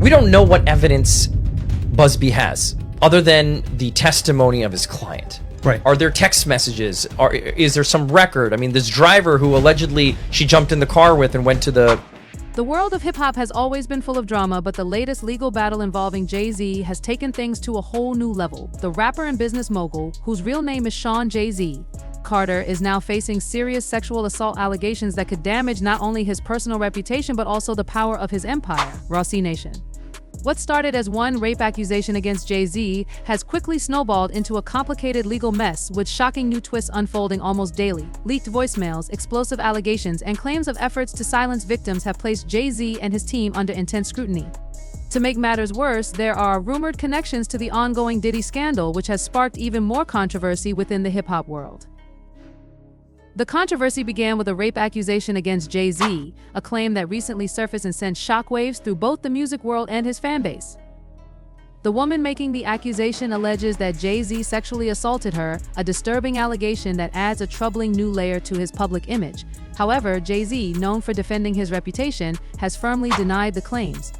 We don't know what evidence Busby has other than the testimony of his client. Right. Are there text messages? Is there some record? I mean, this driver who allegedly she jumped in the car with and went to the... The world of hip-hop has always been full of drama, but the latest legal battle involving Jay-Z has taken things to a whole new level. The rapper and business mogul, whose real name is Sean Jay-Z Carter, is now facing serious sexual assault allegations that could damage not only his personal reputation but also the power of his empire, Rossi Nation. What started as one rape accusation against Jay-Z has quickly snowballed into a complicated legal mess, with shocking new twists unfolding almost daily. Leaked voicemails, explosive allegations, and claims of efforts to silence victims have placed Jay-Z and his team under intense scrutiny. To make matters worse, there are rumored connections to the ongoing Diddy scandal, which has sparked even more controversy within the hip-hop world. The controversy began with a rape accusation against Jay-Z, a claim that recently surfaced and sent shockwaves through both the music world and his fanbase. The woman making the accusation alleges that Jay-Z sexually assaulted her, a disturbing allegation that adds a troubling new layer to his public image. However, Jay-Z, known for defending his reputation, has firmly denied the claims.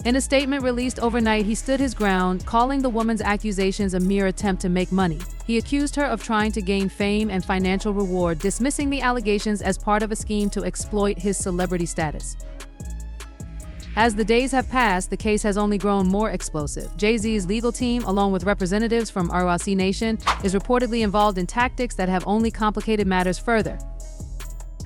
In a statement released overnight, he stood his ground, calling the woman's accusations a mere attempt to make money. He accused her of trying to gain fame and financial reward, dismissing the allegations as part of a scheme to exploit his celebrity status. As the days have passed, the case has only grown more explosive. Jay-Z's legal team, along with representatives from Rossi Nation, is reportedly involved in tactics that have only complicated matters further.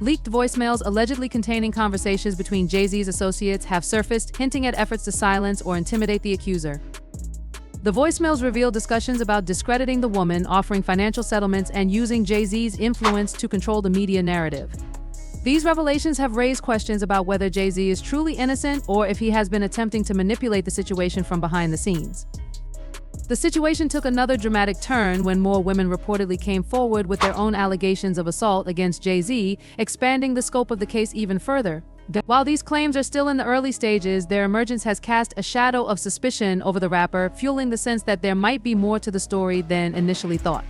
Leaked voicemails allegedly containing conversations between Jay-Z's associates have surfaced, hinting at efforts to silence or intimidate the accuser. The voicemails reveal discussions about discrediting the woman, offering financial settlements, and using Jay-Z's influence to control the media narrative. These revelations have raised questions about whether Jay-Z is truly innocent or if he has been attempting to manipulate the situation from behind the scenes. The situation took another dramatic turn when more women reportedly came forward with their own allegations of assault against Jay-Z, expanding the scope of the case even further. While these claims are still in the early stages, their emergence has cast a shadow of suspicion over the rapper, fueling the sense that there might be more to the story than initially thought.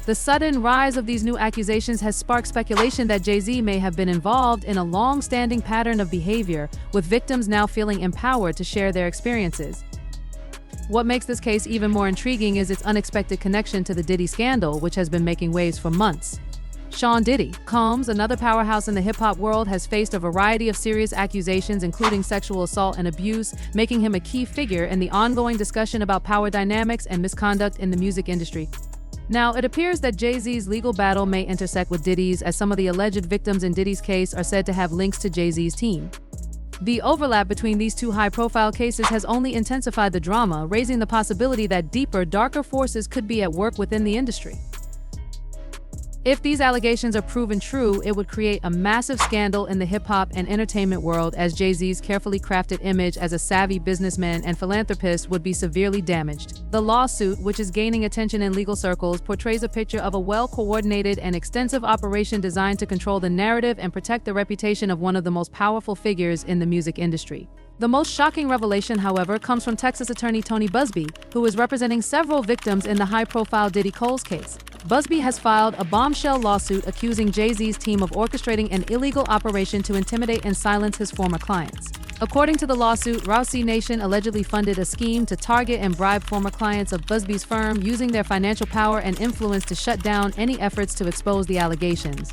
The sudden rise of these new accusations has sparked speculation that Jay-Z may have been involved in a long-standing pattern of behavior, with victims now feeling empowered to share their experiences. What makes this case even more intriguing is its unexpected connection to the Diddy scandal, which has been making waves for months. Sean Diddy Combs, another powerhouse in the hip-hop world, has faced a variety of serious accusations, including sexual assault and abuse, making him a key figure in the ongoing discussion about power dynamics and misconduct in the music industry. Now, it appears that Jay-Z's legal battle may intersect with Diddy's, as some of the alleged victims in Diddy's case are said to have links to Jay-Z's team. The overlap between these two high-profile cases has only intensified the drama, raising the possibility that deeper, darker forces could be at work within the industry. If these allegations are proven true, it would create a massive scandal in the hip-hop and entertainment world, as Jay-Z's carefully crafted image as a savvy businessman and philanthropist would be severely damaged. The lawsuit, which is gaining attention in legal circles, portrays a picture of a well-coordinated and extensive operation designed to control the narrative and protect the reputation of one of the most powerful figures in the music industry. The most shocking revelation, however, comes from Texas attorney Tony Busby, who is representing several victims in the high-profile Diddy Coles case. Busby has filed a bombshell lawsuit accusing Jay-Z's team of orchestrating an illegal operation to intimidate and silence his former clients. According to the lawsuit, Rossi Nation allegedly funded a scheme to target and bribe former clients of Busby's firm, using their financial power and influence to shut down any efforts to expose the allegations.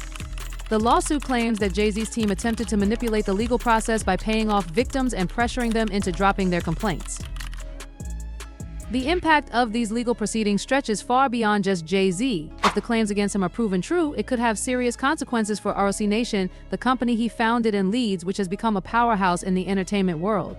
The lawsuit claims that Jay-Z's team attempted to manipulate the legal process by paying off victims and pressuring them into dropping their complaints. The impact of these legal proceedings stretches far beyond just Jay-Z. If the claims against him are proven true, it could have serious consequences for Rossi Nation, the company he founded and leads, which has become a powerhouse in the entertainment world.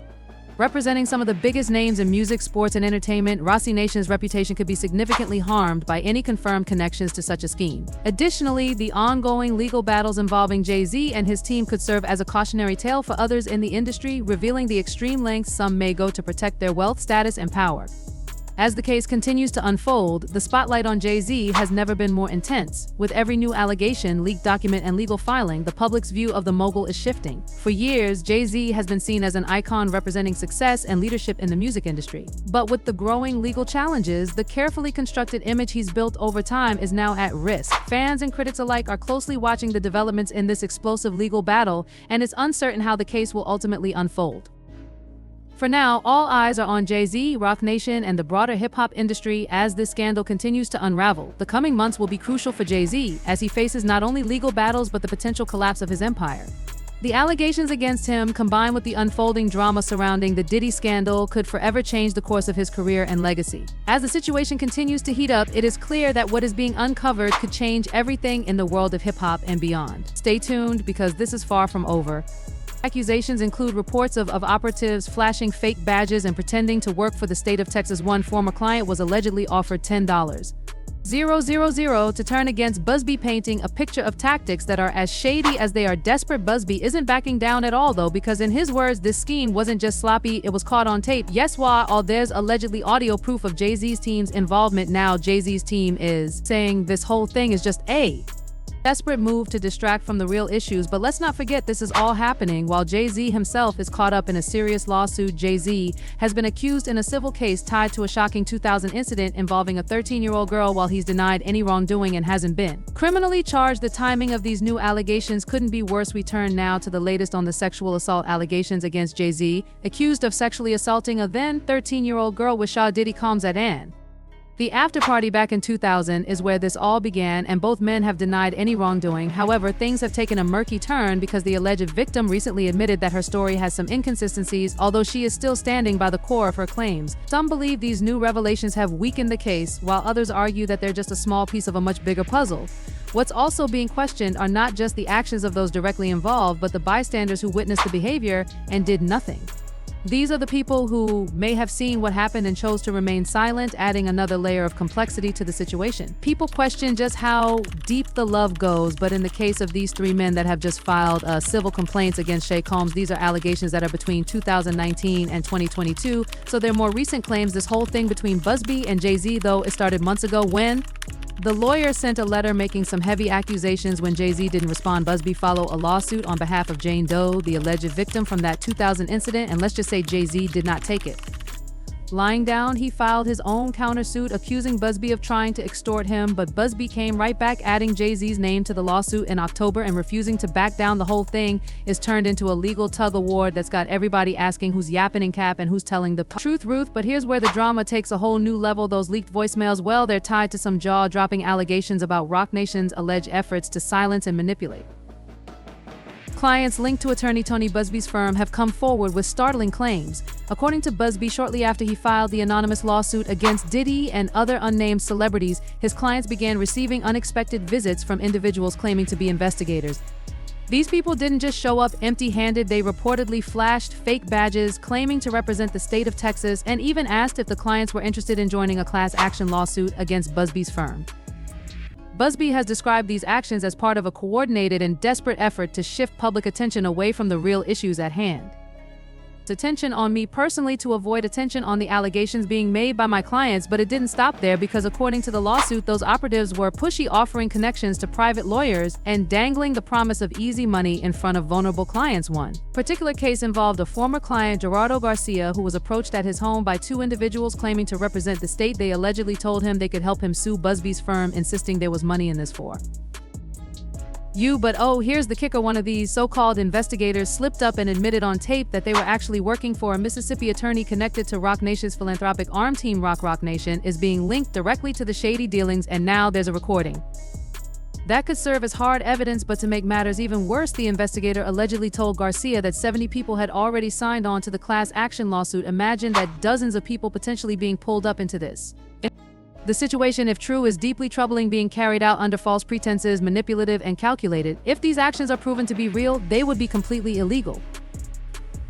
Representing some of the biggest names in music, sports, and entertainment, Rossi Nation's reputation could be significantly harmed by any confirmed connections to such a scheme. Additionally, the ongoing legal battles involving Jay-Z and his team could serve as a cautionary tale for others in the industry, revealing the extreme lengths some may go to protect their wealth, status, and power. As the case continues to unfold, the spotlight on Jay-Z has never been more intense. With every new allegation, leaked document, and legal filing, the public's view of the mogul is shifting. For years, Jay-Z has been seen as an icon representing success and leadership in the music industry. But with the growing legal challenges, the carefully constructed image he's built over time is now at risk. Fans and critics alike are closely watching the developments in this explosive legal battle, and it's uncertain how the case will ultimately unfold. For now, all eyes are on Jay-Z, Roc Nation, and the broader hip-hop industry as this scandal continues to unravel. The coming months will be crucial for Jay-Z as he faces not only legal battles but the potential collapse of his empire. The allegations against him, combined with the unfolding drama surrounding the Diddy scandal, could forever change the course of his career and legacy. As the situation continues to heat up, it is clear that what is being uncovered could change everything in the world of hip-hop and beyond. Stay tuned, because this is far from over. Accusations include reports of operatives flashing fake badges and pretending to work for the state of Texas. One former client was allegedly offered $10,000 to turn against Busby, painting a picture of tactics that are as shady as they are desperate. Busby isn't backing down at all, though, because in his words, this scheme wasn't just sloppy, it was caught on tape. Yes, while there's allegedly audio proof of Jay-Z's team's involvement, now Jay-Z's team is saying this whole thing is just a desperate move to distract from the real issues. But let's not forget, this is all happening while Jay-Z himself is caught up in a serious lawsuit. Jay-Z has been accused in a civil case tied to a shocking 2000 incident involving a 13-year-old girl. While he's denied any wrongdoing and hasn't been criminally charged, the timing of these new allegations couldn't be worse. We turn now to the latest on the sexual assault allegations against Jay-Z, accused of sexually assaulting a then 13-year-old girl with Sha Diddy comes at Ann. The after party back in 2000 is where this all began, and both men have denied any wrongdoing. However, things have taken a murky turn because the alleged victim recently admitted that her story has some inconsistencies, although she is still standing by the core of her claims. Some believe these new revelations have weakened the case, while others argue that they're just a small piece of a much bigger puzzle. What's also being questioned are not just the actions of those directly involved, but the bystanders who witnessed the behavior and did nothing. These are the people who may have seen what happened and chose to remain silent, adding another layer of complexity to the situation. People question just how deep the love goes, but in the case of these three men that have just filed civil complaints against Shay Combs, these are allegations that are between 2019 and 2022, so they're more recent claims. This whole thing between Busby and Jay-Z, though, it started months ago when the lawyer sent a letter making some heavy accusations. When Jay-Z didn't respond, Busby followed a lawsuit on behalf of Jane Doe, the alleged victim from that 2000 incident, and let's just say Jay-Z did not take it. Lying down, he filed his own countersuit accusing Busby of trying to extort him, but Busby came right back, adding Jay-Z's name to the lawsuit in October and refusing to back down. The whole thing is turned into a legal tug-of-war that's got everybody asking who's yapping in cap and who's telling the truth. Ruth, but here's where the drama takes a whole new level. Those leaked voicemails, well, they're tied to some jaw-dropping allegations about Roc Nation's alleged efforts to silence and manipulate. Clients linked to attorney Tony Busby's firm have come forward with startling claims. According to Busby, shortly after he filed the anonymous lawsuit against Diddy and other unnamed celebrities, his clients began receiving unexpected visits from individuals claiming to be investigators. These people didn't just show up empty-handed, they reportedly flashed fake badges claiming to represent the state of Texas and even asked if the clients were interested in joining a class action lawsuit against Busby's firm. Busby has described these actions as part of a coordinated and desperate effort to shift public attention away from the real issues at hand. Attention on me personally to avoid attention on the allegations being made by my clients, but it didn't stop there because according to the lawsuit, those operatives were pushy, offering connections to private lawyers and dangling the promise of easy money in front of vulnerable clients. One particular case involved a former client, Gerardo Garcia, who was approached at his home by two individuals claiming to represent the state. They allegedly told him they could help him sue Busby's firm, insisting there was money in this for you. But oh, here's the kicker. One of these so-called investigators slipped up and admitted on tape that they were actually working for a Mississippi attorney connected to Roc Nation's philanthropic arm Team Roc. Roc Nation is being linked directly to the shady dealings, and now there's a recording that could serve as hard evidence. But to make matters even worse, the investigator allegedly told Garcia that 70 people had already signed on to the class action lawsuit. Imagine that, dozens of people potentially being pulled up into this. The situation, if true, is deeply troubling, being carried out under false pretenses, manipulative and calculated. If these actions are proven to be real, they would be completely illegal.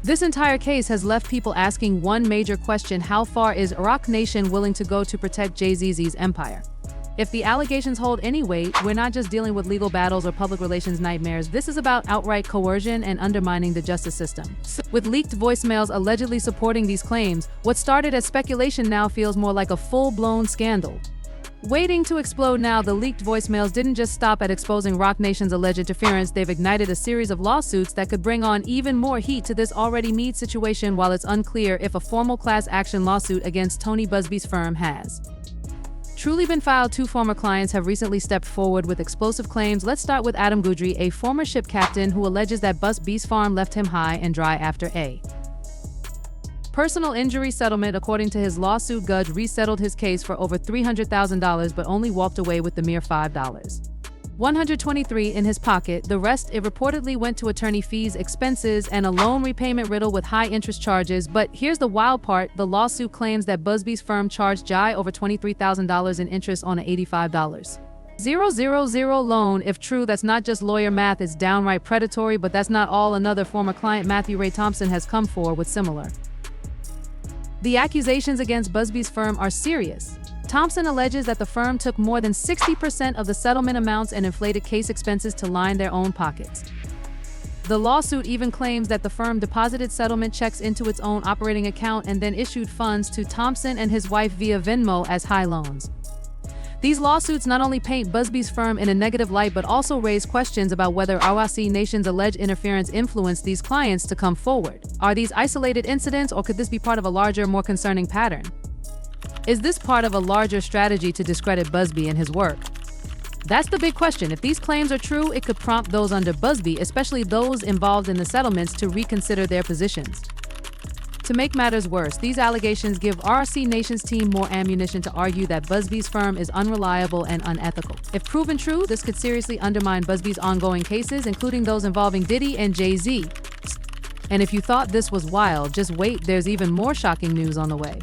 This entire case has left people asking one major question: how far is Roc Nation willing to go to protect Jay-Z's empire? If the allegations hold any weight, we're not just dealing with legal battles or public relations nightmares. This is about outright coercion and undermining the justice system. With leaked voicemails allegedly supporting these claims, what started as speculation now feels more like a full-blown scandal waiting to explode. Now, the leaked voicemails didn't just stop at exposing Roc Nation's alleged interference. They've ignited a series of lawsuits that could bring on even more heat to this already mead situation. While it's unclear if a formal class action lawsuit against Tony Busby's firm has truly been filed, two former clients have recently stepped forward with explosive claims. Let's start with Adam Guidry, a former ship captain who alleges that Busby's farm left him high and dry after a personal injury settlement. According to his lawsuit, Gudge resettled his case for over $300,000 but only walked away with the mere $5. $123 in his pocket. The rest, it reportedly went to attorney fees, expenses, and a loan repayment riddled with high interest charges. But here's the wild part. The lawsuit claims that Busby's firm charged Jai over $23,000 in interest on an $85,000 loan. If true, that's not just lawyer math, it's downright predatory. But that's not all. Another former client, Matthew Ray Thompson, has come forward with similar. The accusations against Busby's firm are serious. Thompson alleges that the firm took more than 60% of the settlement amounts and inflated case expenses to line their own pockets. The lawsuit even claims that the firm deposited settlement checks into its own operating account and then issued funds to Thompson and his wife via Venmo as high loans. These lawsuits not only paint Busby's firm in a negative light but also raise questions about whether ROC Nation's alleged interference influenced these clients to come forward. Are these isolated incidents, or could this be part of a larger, more concerning pattern? Is this part of a larger strategy to discredit Busby and his work? That's the big question. If these claims are true, it could prompt those under Busby, especially those involved in the settlements, to reconsider their positions. To make matters worse, these allegations give ROC Nation's team more ammunition to argue that Busby's firm is unreliable and unethical. If proven true, this could seriously undermine Busby's ongoing cases, including those involving Diddy and Jay-Z. And if you thought this was wild, just wait, there's even more shocking news on the way.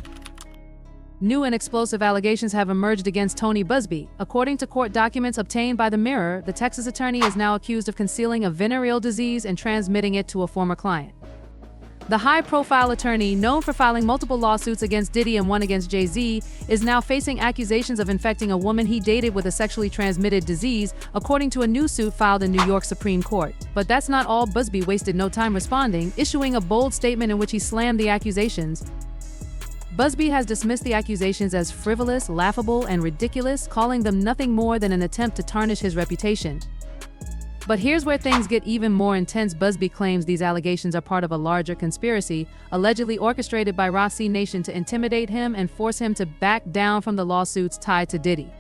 New and explosive allegations have emerged against Tony Busby. According to court documents obtained by the Mirror, the Texas attorney is now accused of concealing a venereal disease and transmitting it to a former client. The high-profile attorney, known for filing multiple lawsuits against Diddy and one against Jay-Z, is now facing accusations of infecting a woman he dated with a sexually transmitted disease, according to a new suit filed in New York Supreme Court. But that's not all. Busby wasted no time responding, issuing a bold statement in which he slammed the accusations. Busby has dismissed the accusations as frivolous, laughable, and ridiculous, calling them nothing more than an attempt to tarnish his reputation. But here's where things get even more intense. Busby claims these allegations are part of a larger conspiracy, allegedly orchestrated by ROC Nation to intimidate him and force him to back down from the lawsuits tied to Diddy.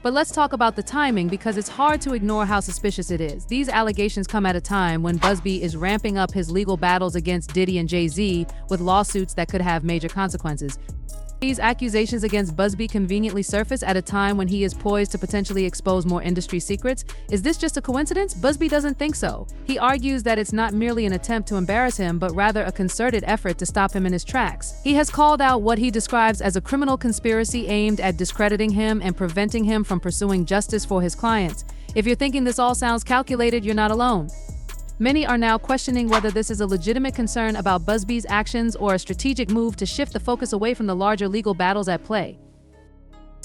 But let's talk about the timing, because it's hard to ignore how suspicious it is. These allegations come at a time when Busby is ramping up his legal battles against Diddy and Jay-Z with lawsuits that could have major consequences. These accusations against Busby conveniently surface at a time when he is poised to potentially expose more industry secrets. Is this just a coincidence? Busby doesn't think so. He argues that it's not merely an attempt to embarrass him, but rather a concerted effort to stop him in his tracks. He has called out what he describes as a criminal conspiracy aimed at discrediting him and preventing him from pursuing justice for his clients. If you're thinking this all sounds calculated, you're not alone. Many are now questioning whether this is a legitimate concern about Busby's actions or a strategic move to shift the focus away from the larger legal battles at play.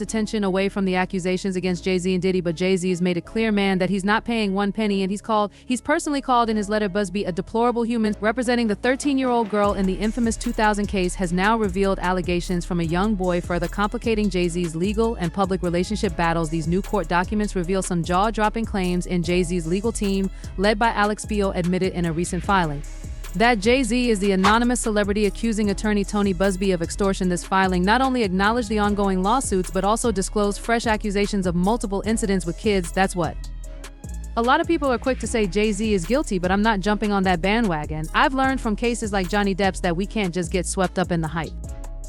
Attention away from the accusations against Jay-Z and Diddy, but Jay-Z has made it clear, man, that he's not paying one penny, and he's personally called in his letter Busby a deplorable human. Representing the 13-year-old girl in the infamous 2000 case has now revealed allegations from a young boy, further complicating Jay-Z's legal and public relationship battles. These new court documents reveal some jaw-dropping claims in Jay-Z's legal team, led by Alex Spio, admitted in a recent filing that Jay-Z is the anonymous celebrity accusing attorney Tony Busby of extortion. This filing not only acknowledged the ongoing lawsuits, but also disclosed fresh accusations of multiple incidents with kids. That's what a lot of people are quick to say Jay-Z is guilty, but I'm not jumping on that bandwagon. I've learned from cases like Johnny Depp's that we can't just get swept up in the hype.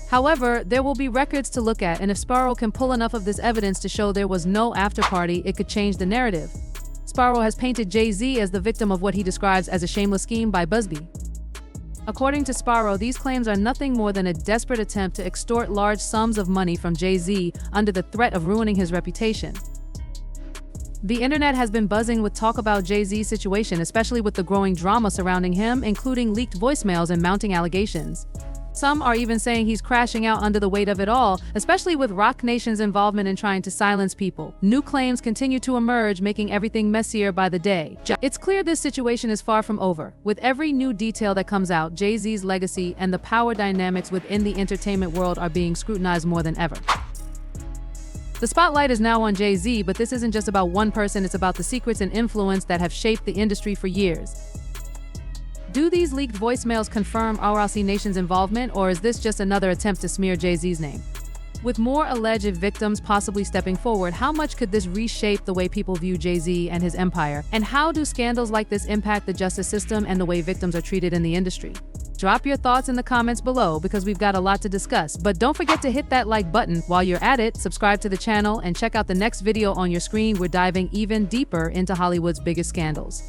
However, there will be records to look at, and if Sparrow can pull enough of this evidence to show there was no after-party, it could change the narrative. Sparrow has painted Jay-Z as the victim of what he describes as a shameless scheme by Busby. According to Sparrow, these claims are nothing more than a desperate attempt to extort large sums of money from Jay-Z under the threat of ruining his reputation. The internet has been buzzing with talk about Jay-Z's situation, especially with the growing drama surrounding him, including leaked voicemails and mounting allegations. Some are even saying he's crashing out under the weight of it all, especially with ROC Nation's involvement in trying to silence people. New claims continue to emerge, making everything messier by the day. It's clear this situation is far from over. With every new detail that comes out, Jay-Z's legacy and the power dynamics within the entertainment world are being scrutinized more than ever. The spotlight is now on Jay-Z, but this isn't just about one person, it's about the secrets and influence that have shaped the industry for years. Do these leaked voicemails confirm ROC Nation's involvement, or is this just another attempt to smear Jay-Z's name? With more alleged victims possibly stepping forward, how much could this reshape the way people view Jay-Z and his empire? And how do scandals like this impact the justice system and the way victims are treated in the industry? Drop your thoughts in the comments below because we've got a lot to discuss. But don't forget to hit that like button. While you're at it, subscribe to the channel and check out the next video on your screen. We're diving even deeper into Hollywood's biggest scandals.